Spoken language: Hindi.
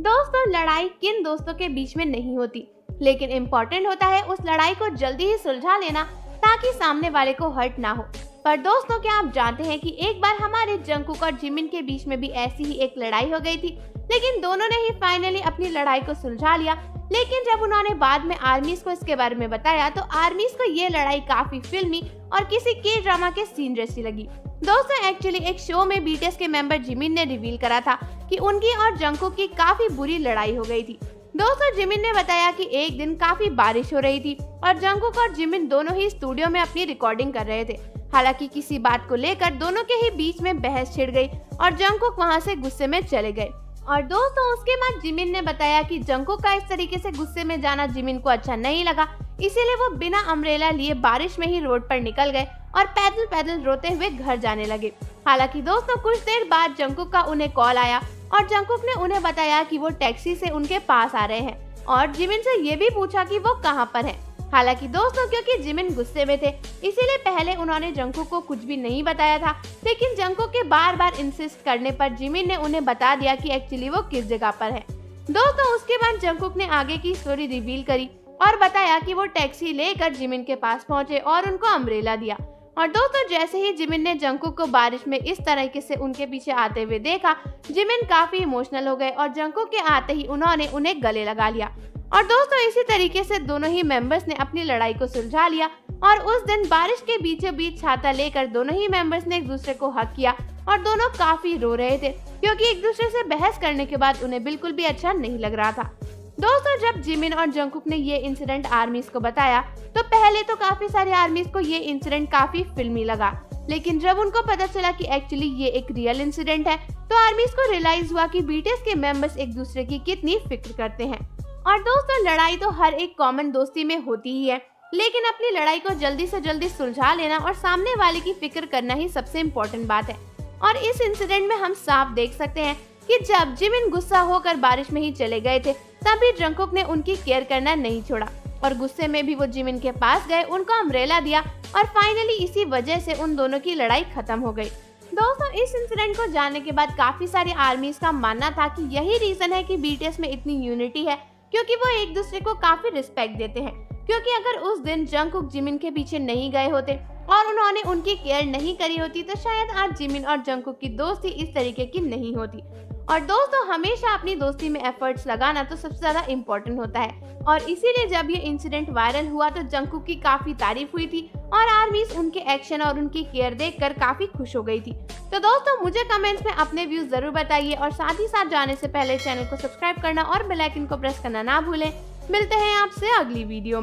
दोस्तों, लड़ाई किन दोस्तों के बीच में नहीं होती, लेकिन इम्पोर्टेंट होता है उस लड़ाई को जल्दी ही सुलझा लेना ताकि सामने वाले को हर्ट ना हो। पर दोस्तों, क्या आप जानते हैं कि एक बार हमारे जंगकुक और जिमिन के बीच में भी ऐसी ही एक लड़ाई हो गई थी, लेकिन दोनों ने ही फाइनली अपनी लड़ाई को सुलझा लिया। लेकिन जब उन्होंने बाद में आर्मीज को इसके बारे में बताया तो आर्मीज को ये लड़ाई काफी फिल्मी और किसी के ड्रामा के सीन जैसी लगी। दोस्तों, एक्चुअली एक शो में बीटीएस के मेंबर जिमिन ने रिवील करा था कि उनकी और जंगकुक की काफी बुरी लड़ाई हो गई थी। दोस्तों, जिमिन ने बताया कि एक दिन काफी बारिश हो रही थी और जंगकुक और जिमिन दोनों ही स्टूडियो में अपनी रिकॉर्डिंग कर रहे थे। हालांकि किसी बात को लेकर दोनों के ही बीच में बहस छिड़ गई और जंगकुक वहां से गुस्से में चले गए। और दोस्तों, उसके बाद जिमिन ने बताया कि जंगकुक का इस तरीके से गुस्से में जाना जिमिन को अच्छा नहीं लगा, इसीलिए वो बिना अम्ब्रेला लिए बारिश में ही रोड पर निकल गए और पैदल पैदल रोते हुए घर जाने लगे। हालांकि दोस्तों, कुछ देर बाद जंगकुक का उन्हें कॉल आया और जंगकुक ने उन्हें बताया कि वो टैक्सी से उनके पास आ रहे हैं और जिमिन से ये भी पूछा कि वो कहाँ पर है। हालांकि दोस्तों, क्योंकि जिमिन गुस्से में थे, इसीलिए पहले उन्होंने जंगकुक को कुछ भी नहीं बताया था, लेकिन जंगकुक के बार बार इंसिस्ट करने पर जिमिन ने उन्हें बता दिया कि एक्चुअली वो किस जगह पर है। दोस्तों, उसके बाद जंगकुक ने आगे की स्टोरी रिवील करी और बताया कि वो टैक्सी लेकर जिमिन के पास पहुंचे और उनको अम्ब्रेला दिया। और दोस्तों, जैसे ही जिमिन ने जंगकुक को बारिश में इस तरीके से उनके पीछे आते हुए देखा, जिमिन काफी इमोशनल हो गए और जंगकुक के आते ही उन्होंने उन्हें गले लगा लिया। और दोस्तों, इसी तरीके से दोनों ही मेंबर्स ने अपनी लड़ाई को सुलझा लिया और उस दिन बारिश के बीचों बीच छाता लेकर दोनों ही मेंबर्स ने एक दूसरे को हग किया और दोनों काफी रो रहे थे, क्योंकि एक दूसरे से बहस करने के बाद उन्हें बिल्कुल भी अच्छा नहीं लग रहा था। दोस्तों, जब जिमिन और जंगकुक ने ये इंसिडेंट आर्मीज को बताया तो पहले तो काफी सारे आर्मीज को ये इंसिडेंट काफी फिल्मी लगा, लेकिन जब उनको पता चला कि एक्चुअली ये एक रियल इंसिडेंट है तो आर्मीज को रियलाइज हुआ कि बीटीएस के मेंबर्स एक दूसरे की कितनी फिक्र करते हैं। और दोस्तों, लड़ाई तो हर एक कॉमन दोस्ती में होती ही है, लेकिन अपनी लड़ाई को जल्दी से जल्दी सुलझा लेना और सामने वाले की फिक्र करना ही सबसे इम्पोर्टेंट बात है। और इस इंसिडेंट में हम साफ देख सकते हैं कि जब जिमिन गुस्सा होकर बारिश में ही चले गए थे, तभी जंगकुक ने उनकी केयर करना नहीं छोड़ा और गुस्से में भी वो जिमिन के पास गए, उनको अम्ब्रेला दिया और फाइनली इसी वजह से उन दोनों की लड़ाई खत्म हो गई। दोस्तों, इस इंसिडेंट को जानने के बाद काफी सारी आर्मीज का मानना था कि यही रीजन है कि बीटीएस में इतनी यूनिटी है, क्योंकि वो एक दूसरे को काफी रिस्पेक्ट देते हैं। क्योंकि अगर उस दिन जंगकुक जिमिन के पीछे नहीं गए होते और उन्होंने उनकी केयर नहीं करी होती तो शायद आज जिमिन और जंगकुक की दोस्ती इस तरीके की नहीं होती। और दोस्तों, हमेशा अपनी दोस्ती में एफर्ट्स लगाना तो सबसे ज्यादा इम्पोर्टेंट होता है और इसीलिए जब ये इंसिडेंट वायरल हुआ तो जंगकुक की काफी तारीफ हुई थी और आर्मीज उनके एक्शन और उनकी केयर देखकर काफी खुश हो गई थी। तो दोस्तों, मुझे कमेंट्स में अपने व्यूज जरूर बताइए और साथ ही साथ जाने से पहले चैनल को सब्सक्राइब करना और बेल आइकन को प्रेस करना ना भूलें। मिलते हैं आपसे अगली वीडियो में।